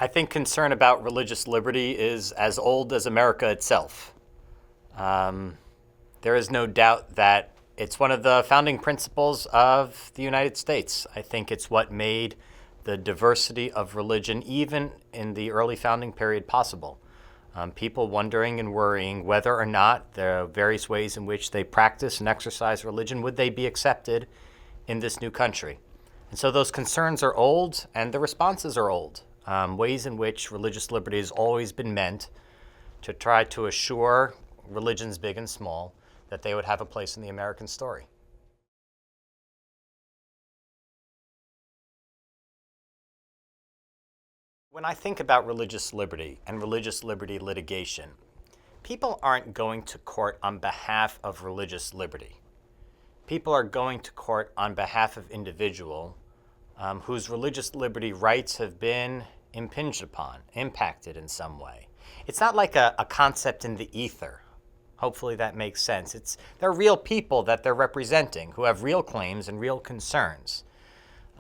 I think concern about religious liberty is as old as America itself. Um, there is no doubt that it's one of the founding principles of the United States. I think it's what made the diversity of religion, even in the early founding period, possible. People wondering and worrying whether or not the various ways in which they practice and exercise religion, would they be accepted in this new country? And so those concerns are old and the responses are old. Ways in which religious liberty has always been meant to try to assure religions big and small that they would have a place in the American story. When I think about religious liberty and religious liberty litigation, people aren't going to court on behalf of religious liberty. People are going to court on behalf of individuals whose religious liberty rights have been impinged upon, impacted in some way. It's not like a concept in the ether. Hopefully that makes sense. They're real people that they're representing who have real claims and real concerns.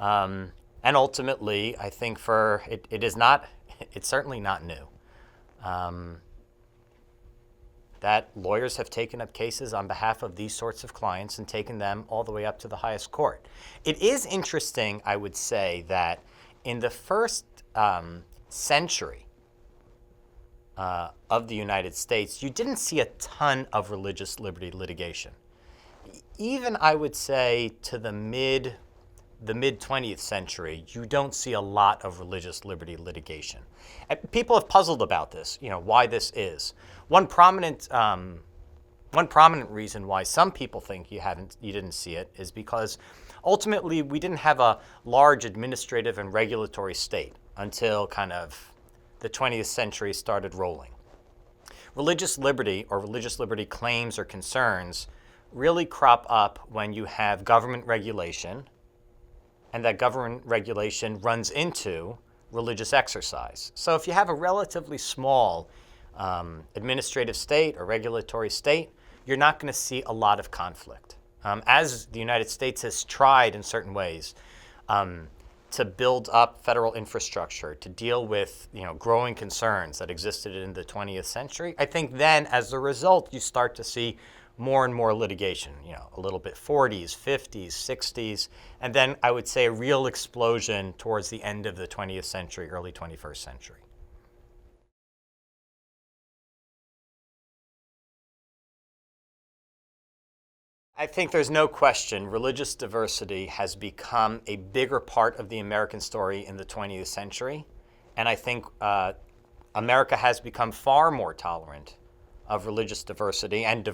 And ultimately, I think it's certainly not new. That lawyers have taken up cases on behalf of these sorts of clients and taken them all the way up to the highest court. It is interesting, I would say, that in the first century of the United States, you didn't see a ton of religious liberty litigation. Even, I would say, to the mid 20th century, you don't see a lot of religious liberty litigation. And people have puzzled about this, why this is. One prominent reason why some people think you didn't see it is because ultimately we didn't have a large administrative and regulatory state until kind of the 20th century started rolling. Religious liberty or religious liberty claims or concerns really crop up when you have government regulation, and that government regulation runs into religious exercise. So if you have a relatively small administrative state or regulatory state, you're not going to see a lot of conflict. As the United States has tried in certain ways to build up federal infrastructure to deal with growing concerns that existed in the 20th century, I think then as a result you start to see more and more litigation, a little bit 40s, 50s, 60s, and then I would say a real explosion towards the end of the 20th century, early 21st century. I think there's no question religious diversity has become a bigger part of the American story in the 20th century, and I think America has become far more tolerant of religious diversity and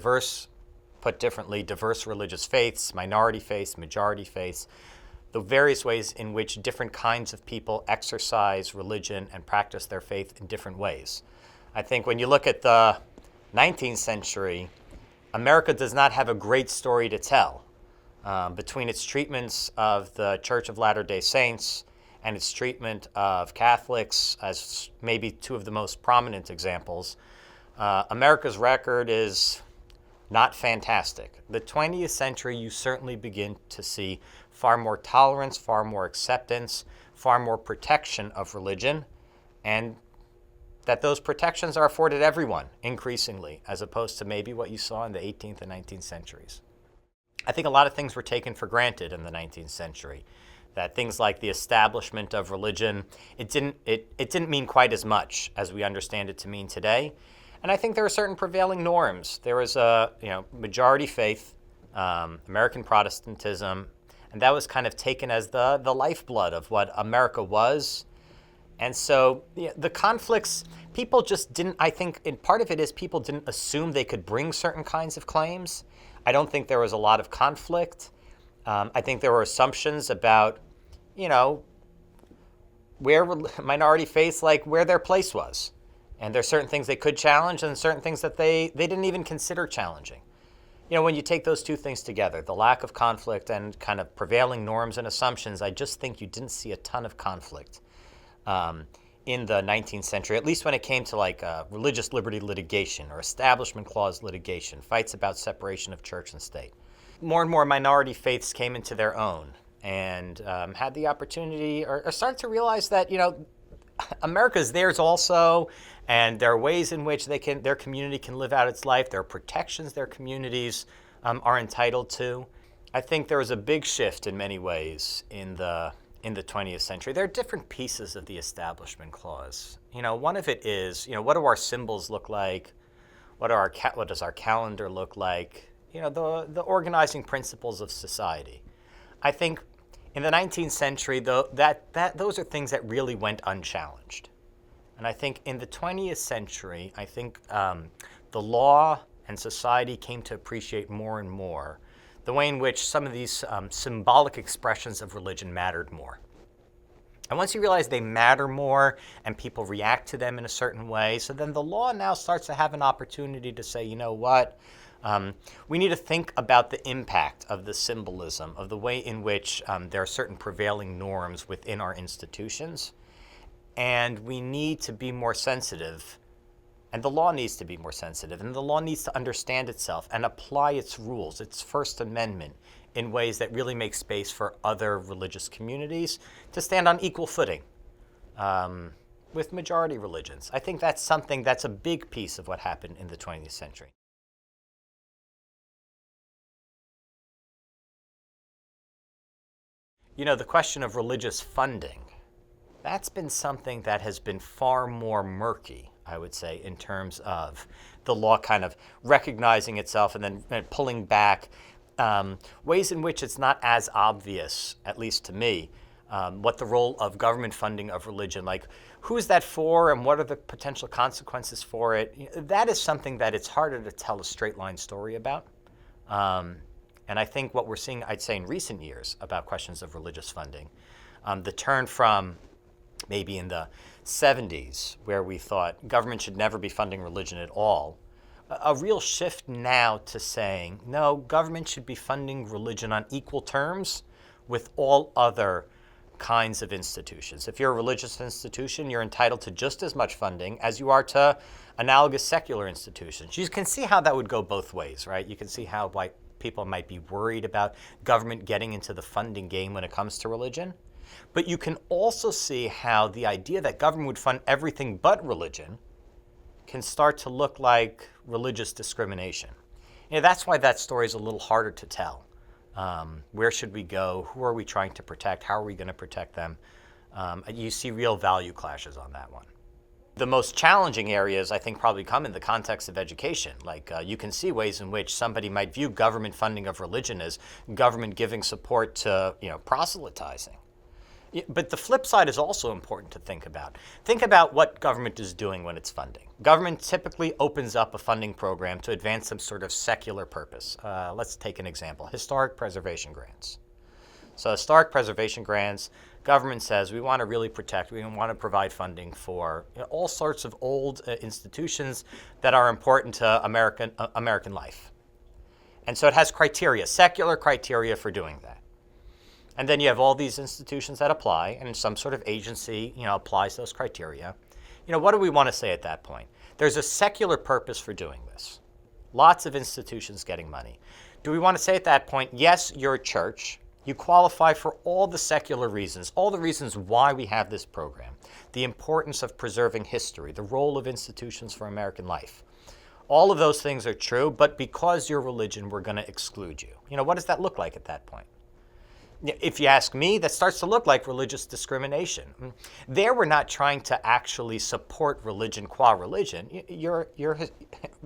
put differently, diverse religious faiths, minority faiths, majority faiths, the various ways in which different kinds of people exercise religion and practice their faith in different ways. I think when you look at the 19th century, America does not have a great story to tell between its treatments of the Church of Latter-day Saints and its treatment of Catholics as maybe two of the most prominent examples. America's record is not fantastic. The 20th century, you certainly begin to see far more tolerance, far more acceptance, far more protection of religion, and that those protections are afforded everyone increasingly, as opposed to maybe what you saw in the 18th and 19th centuries. I think a lot of things were taken for granted in the 19th century. That things like the establishment of religion, it didn't mean quite as much as we understand it to mean today. And I think there are certain prevailing norms. There was a majority faith, American Protestantism, and that was kind of taken as the lifeblood of what America was. And so the conflicts, people just didn't, I think, and part of it is people didn't assume they could bring certain kinds of claims. I don't think there was a lot of conflict. I think there were assumptions about, where minority faiths, like where their place was. And there's certain things they could challenge and certain things that they didn't even consider challenging. When you take those two things together, the lack of conflict and kind of prevailing norms and assumptions, I just think you didn't see a ton of conflict in the 19th century, at least when it came to religious liberty litigation or establishment clause litigation, fights about separation of church and state. More and more minority faiths came into their own and had the opportunity or started to realize that, America's theirs also, and there are ways in which their community can live out its life. There are protections their communities are entitled to. I think there was a big shift in many ways in the 20th century. There are different pieces of the Establishment Clause. One of it is, what do our symbols look like? What does our calendar look like? The organizing principles of society. I think in the 19th century, though, those are things that really went unchallenged. And I think in the 20th century, I think the law and society came to appreciate more and more the way in which some of these symbolic expressions of religion mattered more. And once you realize they matter more and people react to them in a certain way, so then the law now starts to have an opportunity to say, you know what, we need to think about the impact of the symbolism, of the way in which there are certain prevailing norms within our institutions, and we need to be more sensitive, and the law needs to be more sensitive, and the law needs to understand itself and apply its rules, its First Amendment, in ways that really make space for other religious communities to stand on equal footing with majority religions. I think that's a big piece of what happened in the 20th century. The question of religious funding, that's been something that has been far more murky, I would say, in terms of the law kind of recognizing itself and then pulling back, ways in which it's not as obvious, at least to me, what the role of government funding of religion, like who is that for and what are the potential consequences for it. That is something that it's harder to tell a straight line story about. And I think what we're seeing, I'd say, in recent years about questions of religious funding, the turn from maybe in the 70s, where we thought government should never be funding religion at all, a real shift now to saying, no, government should be funding religion on equal terms with all other kinds of institutions. If you're a religious institution, you're entitled to just as much funding as you are to analogous secular institutions. You can see how that would go both ways, right? You can see how people might be worried about government getting into the funding game when it comes to religion. But you can also see how the idea that government would fund everything but religion can start to look like religious discrimination. That's why that story is a little harder to tell. Where should we go? Who are we trying to protect? How are we going to protect them? You see real value clashes on that one. The most challenging areas, I think, probably come in the context of education. Like you can see ways in which somebody might view government funding of religion as government giving support to proselytizing. But the flip side is also important to think about. Think about what government is doing when it's funding. Government typically opens up a funding program to advance some sort of secular purpose. Let's take an example, historic preservation grants. So historic preservation grants, government says we want to really protect, we want to provide funding for all sorts of old institutions that are important to American life. And so it has criteria, secular criteria for doing that. And then you have all these institutions that apply, and some sort of agency, applies those criteria. What do we want to say at that point? There's a secular purpose for doing this. Lots of institutions getting money. Do we want to say at that point, yes, you're a church, you qualify for all the secular reasons, all the reasons why we have this program, the importance of preserving history, the role of institutions for American life. All of those things are true, but because you're religion, we're going to exclude you. What does that look like at that point? If you ask me, that starts to look like religious discrimination. There, we're not trying to actually support religion qua religion.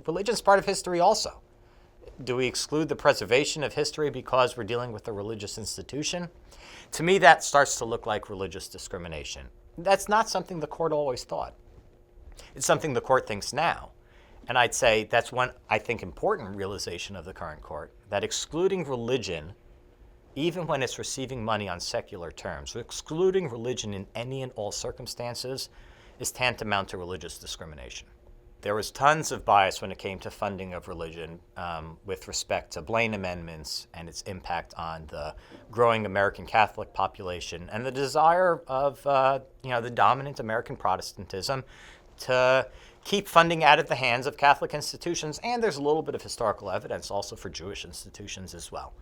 Religion's part of history also. Do we exclude the preservation of history because we're dealing with a religious institution? To me, that starts to look like religious discrimination. That's not something the court always thought. It's something the court thinks now. And I'd say that's one, I think, important realization of the current court, that excluding religion, even when it's receiving money on secular terms, excluding religion in any and all circumstances is tantamount to religious discrimination. There was tons of bias when it came to funding of religion with respect to Blaine amendments and its impact on the growing American Catholic population and the desire of the dominant American Protestantism to keep funding out of the hands of Catholic institutions. And there's a little bit of historical evidence also for Jewish institutions as well.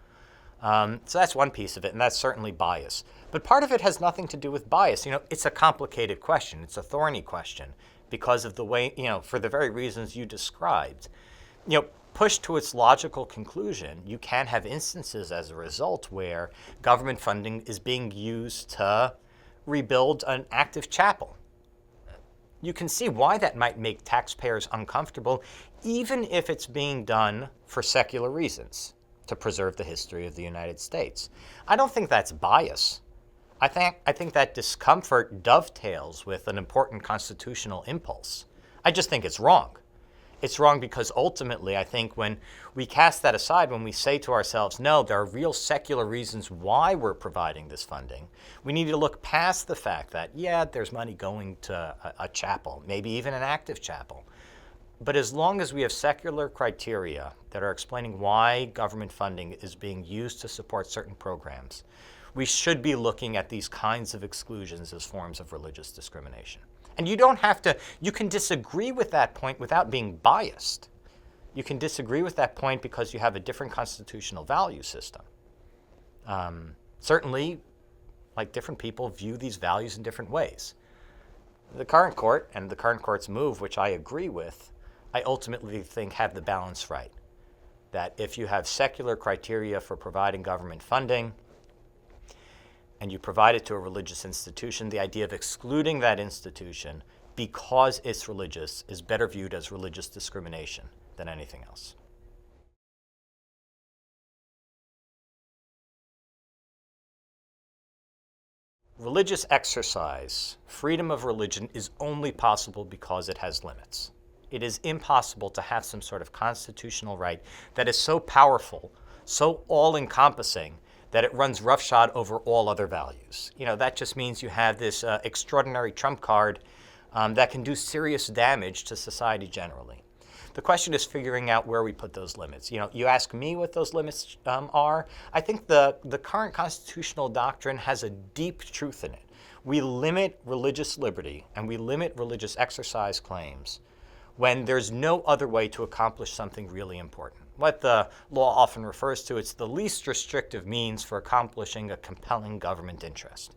So that's one piece of it, and that's certainly bias. But part of it has nothing to do with bias. It's a complicated question. It's a thorny question because of the way, for the very reasons you described. Pushed to its logical conclusion, you can have instances as a result where government funding is being used to rebuild an active chapel. You can see why that might make taxpayers uncomfortable, even if it's being done for secular reasons, to preserve the history of the United States. I don't think that's bias. I think that discomfort dovetails with an important constitutional impulse. I just think it's wrong. It's wrong because ultimately, I think when we cast that aside, when we say to ourselves, no, there are real secular reasons why we're providing this funding, we need to look past the fact that, yeah, there's money going to a chapel, maybe even an active chapel. But as long as we have secular criteria that are explaining why government funding is being used to support certain programs, we should be looking at these kinds of exclusions as forms of religious discrimination. And you can disagree with that point without being biased. You can disagree with that point because you have a different constitutional value system. Certainly, different people view these values in different ways. The current court and the current court's move, which I agree with, I ultimately think have the balance right. That if you have secular criteria for providing government funding, and you provide it to a religious institution, the idea of excluding that institution because it's religious is better viewed as religious discrimination than anything else. Religious exercise, freedom of religion, is only possible because it has limits. It is impossible to have some sort of constitutional right that is so powerful, so all-encompassing, that it runs roughshod over all other values. That just means you have this extraordinary trump card that can do serious damage to society generally. The question is figuring out where we put those limits. You ask me what those limits are. I think the current constitutional doctrine has a deep truth in it. We limit religious liberty and we limit religious exercise claims when there's no other way to accomplish something really important. What the law often refers to, it's the least restrictive means for accomplishing a compelling government interest.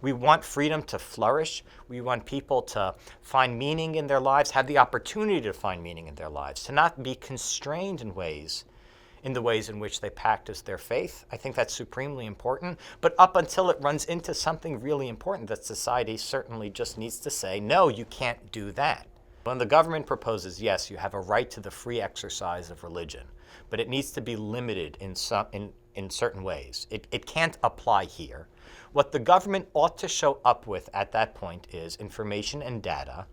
We want freedom to flourish. We want people to find meaning in their lives, have the opportunity to find meaning in their lives, to not be constrained in the ways in which they practice their faith. I think that's supremely important. But up until it runs into something really important that society certainly just needs to say, no, you can't do that. When the government proposes, yes, you have a right to the free exercise of religion, but it needs to be limited in certain ways. It can't apply here. What the government ought to show up with at that point is information and data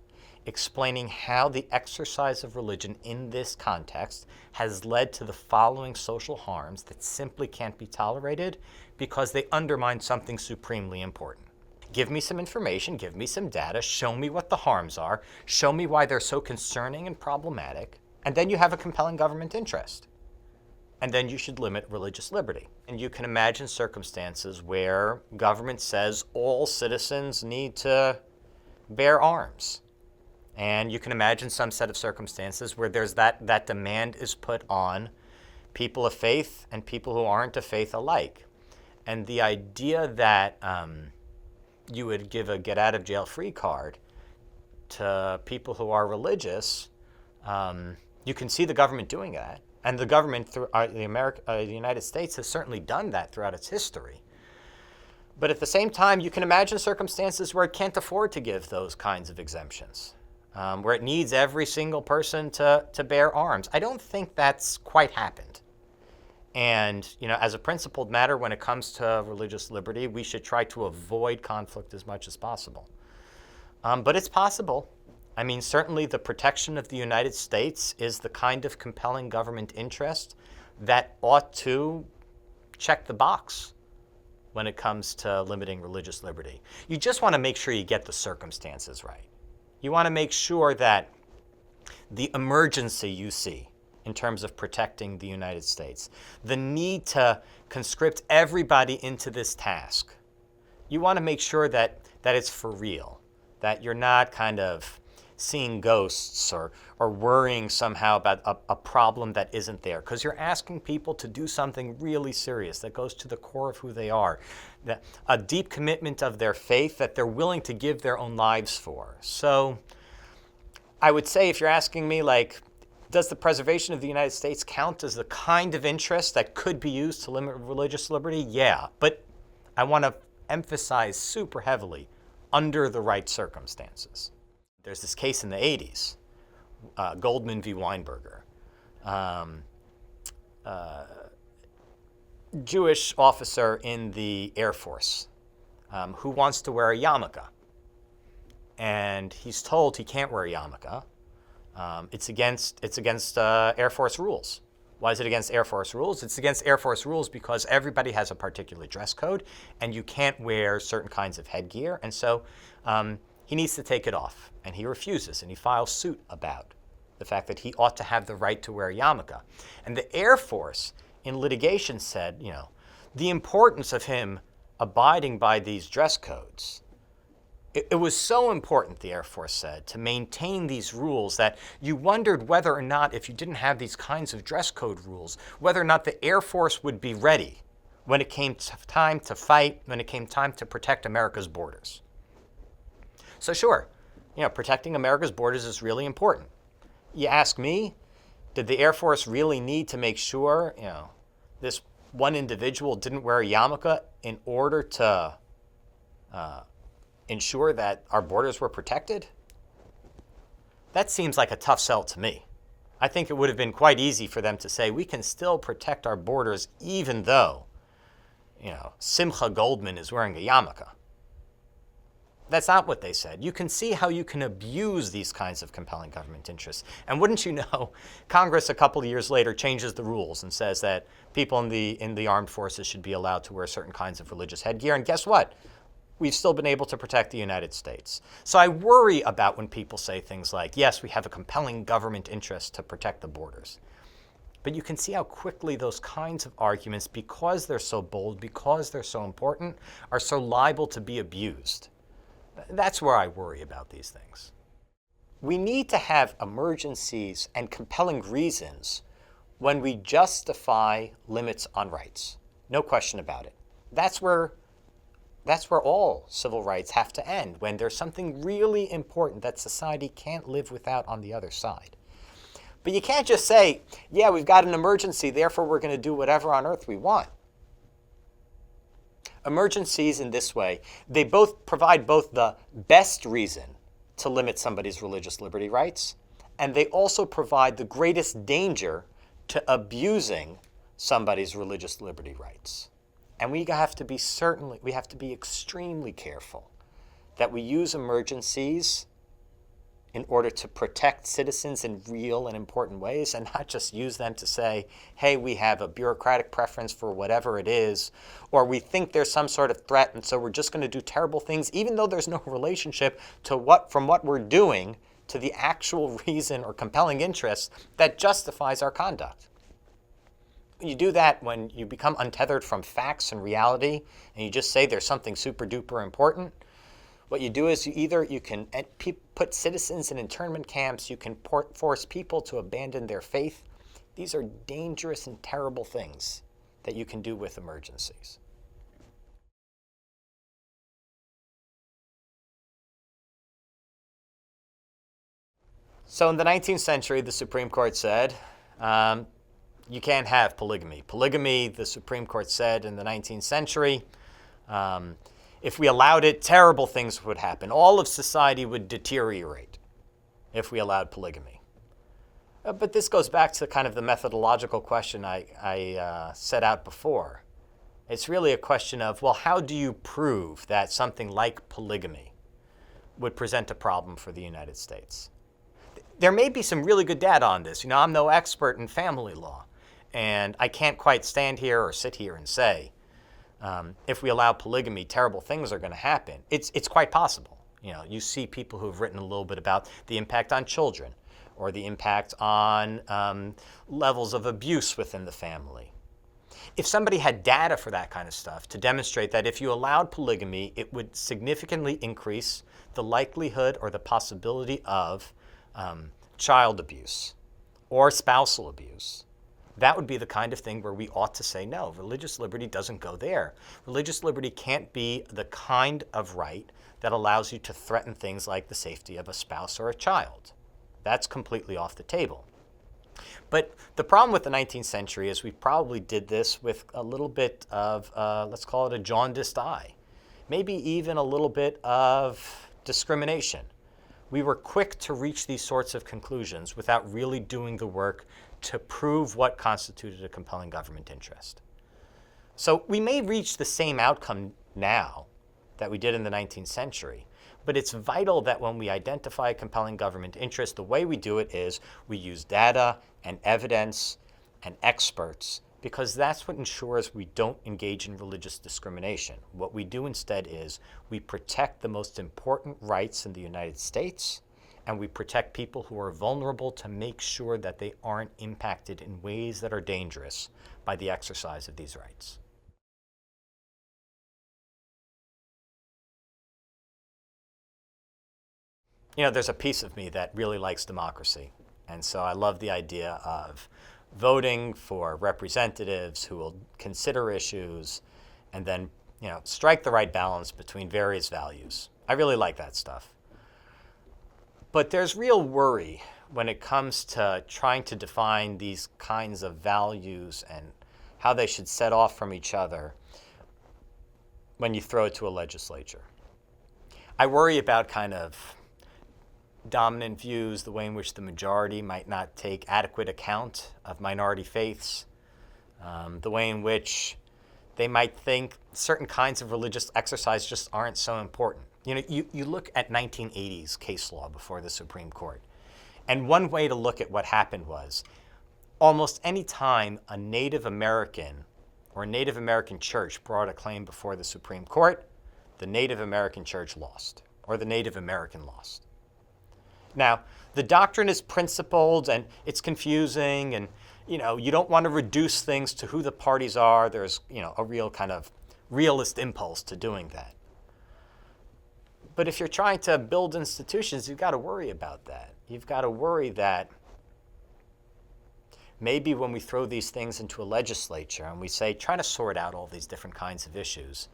explaining how the exercise of religion in this context has led to the following social harms that simply can't be tolerated because they undermine something supremely important. Give me some information, give me some data, show me what the harms are, show me why they're so concerning and problematic, and then you have a compelling government interest. And then you should limit religious liberty. And you can imagine circumstances where government says all citizens need to bear arms. And you can imagine some set of circumstances where there's that demand is put on people of faith and people who aren't of faith alike. And the idea that you would give a get-out-of-jail-free card to people who are religious, you can see the government doing that. And the government, the United States, has certainly done that throughout its history. But at the same time, you can imagine circumstances where it can't afford to give those kinds of exemptions, where it needs every single person to bear arms. I don't think that's quite happened. And as a principled matter, when it comes to religious liberty, we should try to avoid conflict as much as possible. But it's possible. I mean, certainly the protection of the United States is the kind of compelling government interest that ought to check the box when it comes to limiting religious liberty. You just want to make sure you get the circumstances right. You want to make sure that the emergency you see in terms of protecting the United States, the need to conscript everybody into this task, you want to make sure that it's for real, that you're not kind of seeing ghosts or worrying somehow about a problem that isn't there, because you're asking people to do something really serious that goes to the core of who they are, a deep commitment of their faith that they're willing to give their own lives for. So I would say, if you're asking me, like, does the preservation of the United States count as the kind of interest that could be used to limit religious liberty? Yeah, but I want to emphasize super heavily, under the right circumstances. There's this case in the 80s, Goldman v. Weinberger. Jewish officer in the Air Force who wants to wear a yarmulke. And he's told he can't wear a yarmulke. It's against Air Force rules. Why is it against Air Force rules? It's against Air Force rules because everybody has a particular dress code, and you can't wear certain kinds of headgear. And so he needs to take it off, and he refuses, and he files suit about the fact that he ought to have the right to wear a yarmulke. And the Air Force, in litigation, said, the importance of him abiding by these dress codes. It was so important, the Air Force said, to maintain these rules that you wondered whether or not, if you didn't have these kinds of dress code rules, whether or not the Air Force would be ready when it came time to fight, when it came time to protect America's borders. So sure, protecting America's borders is really important. You ask me, did the Air Force really need to make sure, this one individual didn't wear a yarmulke in order to ensure that our borders were protected? That seems like a tough sell to me. I think it would have been quite easy for them to say, we can still protect our borders even though, Simcha Goldman is wearing a yarmulke. That's not what they said. You can see how you can abuse these kinds of compelling government interests. And wouldn't you know, Congress a couple of years later changes the rules and says that people in the armed forces should be allowed to wear certain kinds of religious headgear. And guess what? We've still been able to protect the United States. So I worry about when people say things like, yes, we have a compelling government interest to protect the borders. But you can see how quickly those kinds of arguments, because they're so bold, because they're so important, are so liable to be abused. That's where I worry about these things. We need to have emergencies and compelling reasons when we justify limits on rights. No question about it. That's where all civil rights have to end, when there's something really important that society can't live without on the other side. But you can't just say, yeah, we've got an emergency, therefore we're going to do whatever on earth we want. Emergencies in this way, they both provide both the best reason to limit somebody's religious liberty rights, and they also provide the greatest danger to abusing somebody's religious liberty rights. And we have to be extremely careful that we use emergencies in order to protect citizens in real and important ways, and not just use them to say, hey, we have a bureaucratic preference for whatever it is, or we think there's some sort of threat, and so we're just going to do terrible things, even though there's no relationship from what we're doing to the actual reason or compelling interest that justifies our conduct. You do that when you become untethered from facts and reality, and you just say there's something super duper important. What you do is you can put citizens in internment camps, you can force people to abandon their faith. These are dangerous and terrible things that you can do with emergencies. So in the 19th century, the Supreme Court said, you can't have polygamy. Polygamy, the Supreme Court said in the 19th century, if we allowed it, terrible things would happen. All of society would deteriorate if we allowed polygamy. But this goes back to kind of the methodological question I set out before. It's really a question of, well, how do you prove that something like polygamy would present a problem for the United States? There may be some really good data on this. I'm no expert in family law, and I can't quite stand here or sit here and say, if we allow polygamy, terrible things are going to happen. It's quite possible. You see people who have written a little bit about the impact on children or the impact on levels of abuse within the family. If somebody had data for that kind of stuff to demonstrate that if you allowed polygamy, it would significantly increase the likelihood or the possibility of child abuse, or spousal abuse, that would be the kind of thing where we ought to say, no, religious liberty doesn't go there. Religious liberty can't be the kind of right that allows you to threaten things like the safety of a spouse or a child. That's completely off the table. But the problem with the 19th century is we probably did this with a little bit of, let's call it a jaundiced eye, maybe even a little bit of discrimination. We were quick to reach these sorts of conclusions without really doing the work to prove what constituted a compelling government interest. So we may reach the same outcome now that we did in the 19th century, but it's vital that when we identify a compelling government interest, the way we do it is we use data and evidence and experts, because that's what ensures we don't engage in religious discrimination. What we do instead is we protect the most important rights in the United States, and we protect people who are vulnerable to make sure that they aren't impacted in ways that are dangerous by the exercise of these rights. You know, there's a piece of me that really likes democracy, and so I love the idea of voting for representatives who will consider issues and then, you know, strike the right balance between various values. I really like that stuff. But there's real worry when it comes to trying to define these kinds of values and how they should set off from each other when you throw it to a legislature. I worry about kind of dominant views, the way in which the majority might not take adequate account of minority faiths, the way in which they might think certain kinds of religious exercise just aren't so important. You know, you look at 1980s case law before the Supreme Court, and one way to look at what happened was almost any time a Native American or a Native American church brought a claim before the Supreme Court, the Native American church lost, or the Native American lost. Now, the doctrine is principled and it's confusing, and you know, you don't want to reduce things to who the parties are. There's, you know, a real kind of realist impulse to doing that. But if you're trying to build institutions, you've got to worry about that. You've got to worry that maybe when we throw these things into a legislature and we say, try to sort out all these different kinds of issues,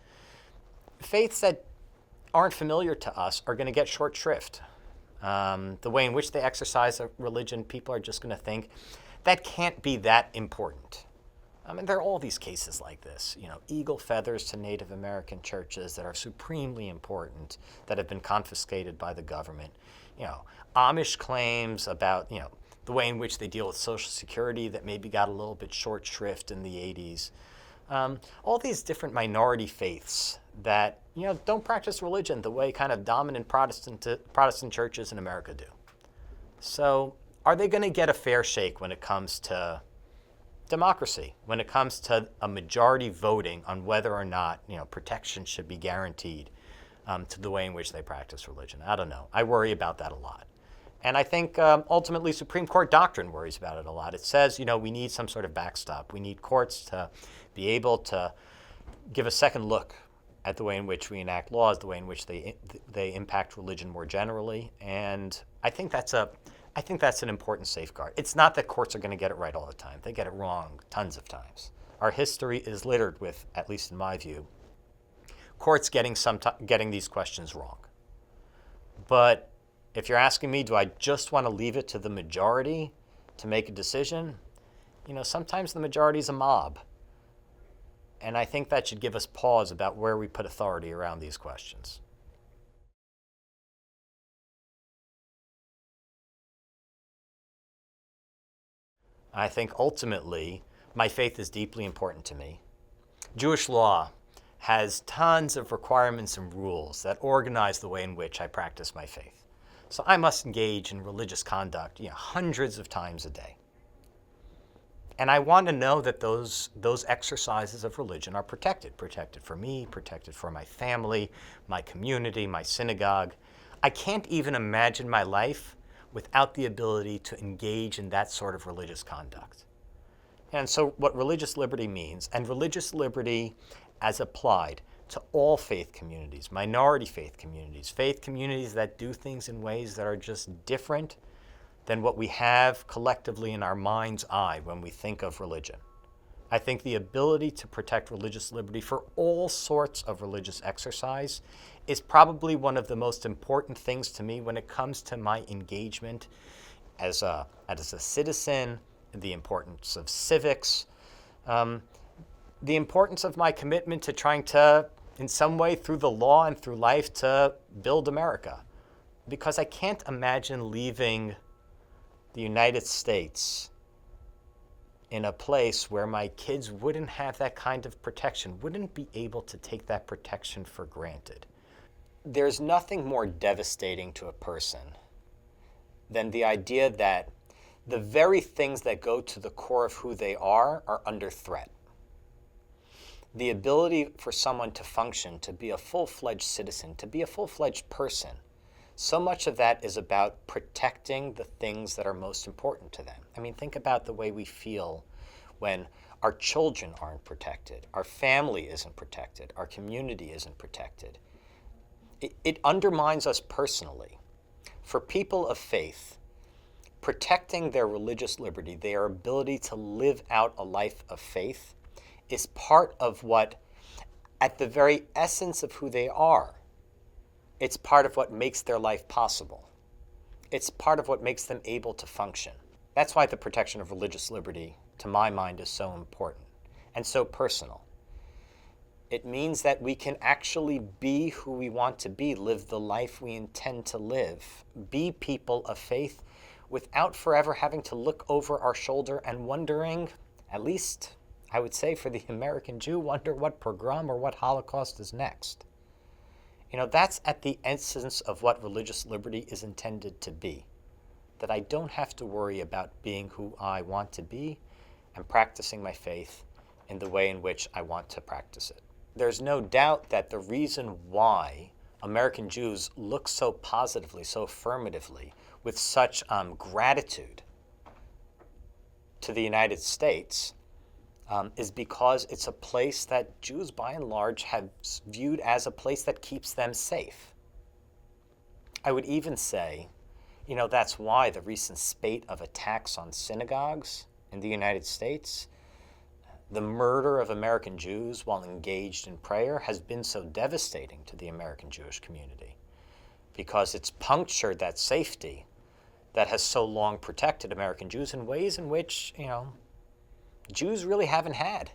faiths that aren't familiar to us are going to get short shrift. The way in which they exercise a religion, people are just going to think that can't be that important. I mean, there are all these cases like this, you know, eagle feathers to Native American churches that are supremely important that have been confiscated by the government. You know, Amish claims about, you know, the way in which they deal with Social Security that maybe got a little bit short shrift in the 80s. All these different minority faiths that, you know, don't practice religion the way kind of dominant Protestant churches in America do. So are they going to get a fair shake when it comes to democracy, when it comes to a majority voting on whether or not, you know, protection should be guaranteed to the way in which they practice religion? I don't know. I worry about that a lot. And I think ultimately Supreme Court doctrine worries about it a lot. It says, you know, we need some sort of backstop. We need courts to be able to give a second look at the way in which we enact laws, the way in which they impact religion more generally. And I think that's an important safeguard. It's not that courts are going to get it right all the time. They get it wrong tons of times. Our history is littered with, at least in my view, courts getting these questions wrong. But if you're asking me, do I just want to leave it to the majority to make a decision? You know, sometimes the majority is a mob. And I think that should give us pause about where we put authority around these questions. I think ultimately, my faith is deeply important to me. Jewish law has tons of requirements and rules that organize the way in which I practice my faith. So I must engage in religious conduct, you know, hundreds of times a day. And I want to know that those exercises of religion are protected for me, protected for my family, my community, my synagogue. I can't even imagine my life without the ability to engage in that sort of religious conduct. And so what religious liberty means, and religious liberty as applied to all faith communities, minority faith communities that do things in ways that are just different than what we have collectively in our mind's eye when we think of religion. I think the ability to protect religious liberty for all sorts of religious exercise is probably one of the most important things to me when it comes to my engagement as a citizen, the importance of civics, the importance of my commitment to trying to, in some way, through the law and through life, to build America. Because I can't imagine leaving the United States in a place where my kids wouldn't have that kind of protection, wouldn't be able to take that protection for granted. There's nothing more devastating to a person than the idea that the very things that go to the core of who they are under threat. The ability for someone to function, to be a full-fledged citizen, to be a full-fledged person, so much of that is about protecting the things that are most important to them. I mean, think about the way we feel when our children aren't protected, our family isn't protected, our community isn't protected. It undermines us personally. For people of faith, protecting their religious liberty, their ability to live out a life of faith, is part of what, at the very essence of who they are, it's part of what makes their life possible. It's part of what makes them able to function. That's why the protection of religious liberty, to my mind, is so important and so personal. It means that we can actually be who we want to be, live the life we intend to live, be people of faith without forever having to look over our shoulder and wondering, at least I would say for the American Jew, wonder what pogrom or what Holocaust is next. You know, that's at the essence of what religious liberty is intended to be. That I don't have to worry about being who I want to be and practicing my faith in the way in which I want to practice it. There's no doubt that the reason why American Jews look so positively, so affirmatively, with such gratitude to the United States is because it's a place that Jews, by and large, have viewed as a place that keeps them safe. I would even say, you know, that's why the recent spate of attacks on synagogues in the United States, the murder of American Jews while engaged in prayer, has been so devastating to the American Jewish community because it's punctured that safety that has so long protected American Jews in ways in which, you know, Jews really haven't had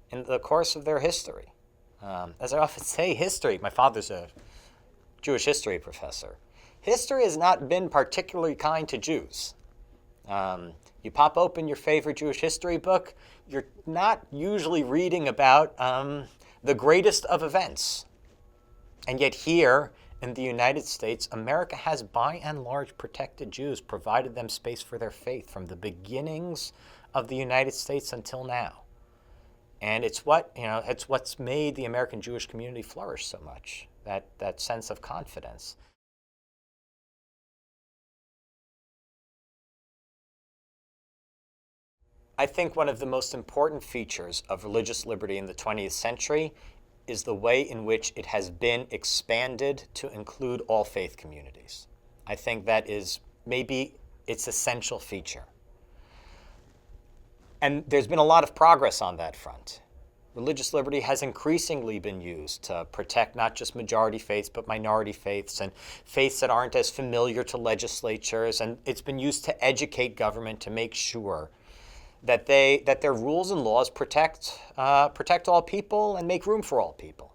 in the course of their history. As I often say, history, my father's a Jewish history professor. History has not been particularly kind to Jews. You pop open your favorite Jewish history book, you're not usually reading about the greatest of events. And yet here in the United States, America has by and large protected Jews, provided them space for their faith from the beginnings of the United States until now. And it's what's made the American Jewish community flourish so much, that sense of confidence. I think one of the most important features of religious liberty in the 20th century is the way in which it has been expanded to include all faith communities. I think that is maybe its essential feature. And there's been a lot of progress on that front. Religious liberty has increasingly been used to protect not just majority faiths, but minority faiths and faiths that aren't as familiar to legislatures. And it's been used to educate government to make sure that their rules and laws protect all people and make room for all people.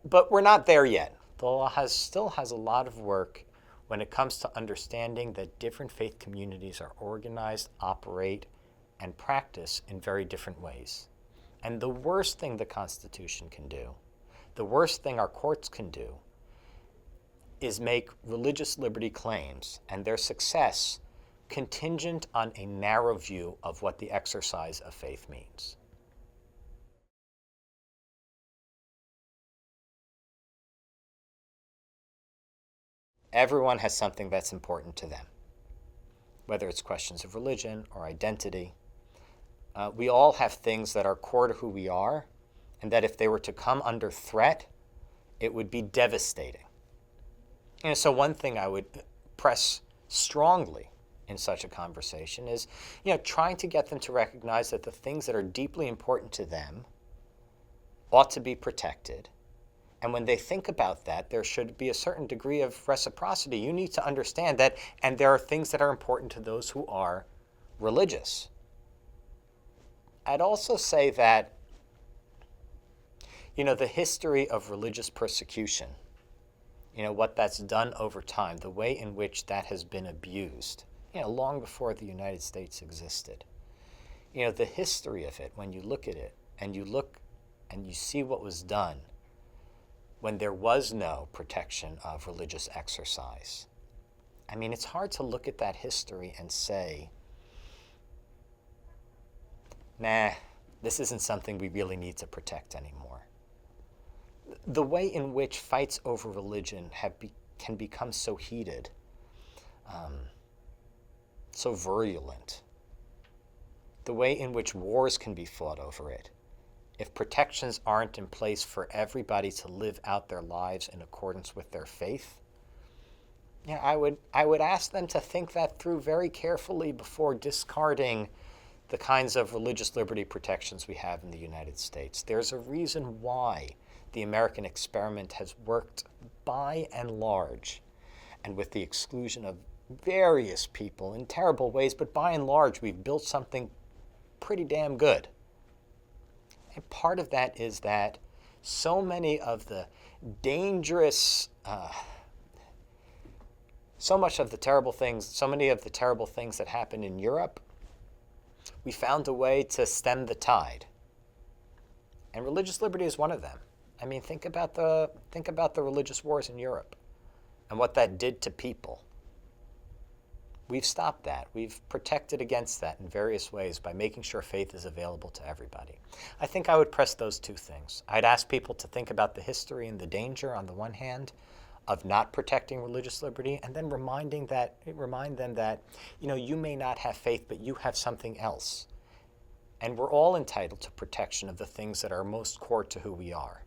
But we're not there yet. The law still has a lot of work when it comes to understanding that different faith communities are organized, operate, and practice in very different ways. And the worst thing the Constitution can do, the worst thing our courts can do, is make religious liberty claims and their success contingent on a narrow view of what the exercise of faith means. Everyone has something that's important to them, whether it's questions of religion or identity. We all have things that are core to who we are, and that if they were to come under threat, it would be devastating. And so one thing I would press strongly in such a conversation is, trying to get them to recognize that the things that are deeply important to them ought to be protected. And when they think about that, there should be a certain degree of reciprocity. You need to understand that, and there are things that are important to those who are religious. I'd also say that, the history of religious persecution, what that's done over time, the way in which that has been abused, long before the United States existed. The history of it, when you look at it, and you see what was done when there was no protection of religious exercise. I mean, it's hard to look at that history and say, nah, this isn't something we really need to protect anymore. The way in which fights over religion can become so heated, so virulent, the way in which wars can be fought over it, if protections aren't in place for everybody to live out their lives in accordance with their faith, I would ask them to think that through very carefully before discarding the kinds of religious liberty protections we have in the United States. There's a reason why the American experiment has worked by and large, and with the exclusion of various people in terrible ways, but by and large we've built something pretty damn good. And part of that is that so many of the dangerous, so many of the terrible things that happen in Europe, we found a way to stem the tide. And religious liberty is one of them. I mean, think about the religious wars in Europe and what that did to people. We've stopped that. We've protected against that in various ways by making sure faith is available to everybody. I think I would press those two things. I'd ask people to think about the history and the danger, on the one hand, of not protecting religious liberty, and then remind them that, you may not have faith, but you have something else. And we're all entitled to protection of the things that are most core to who we are.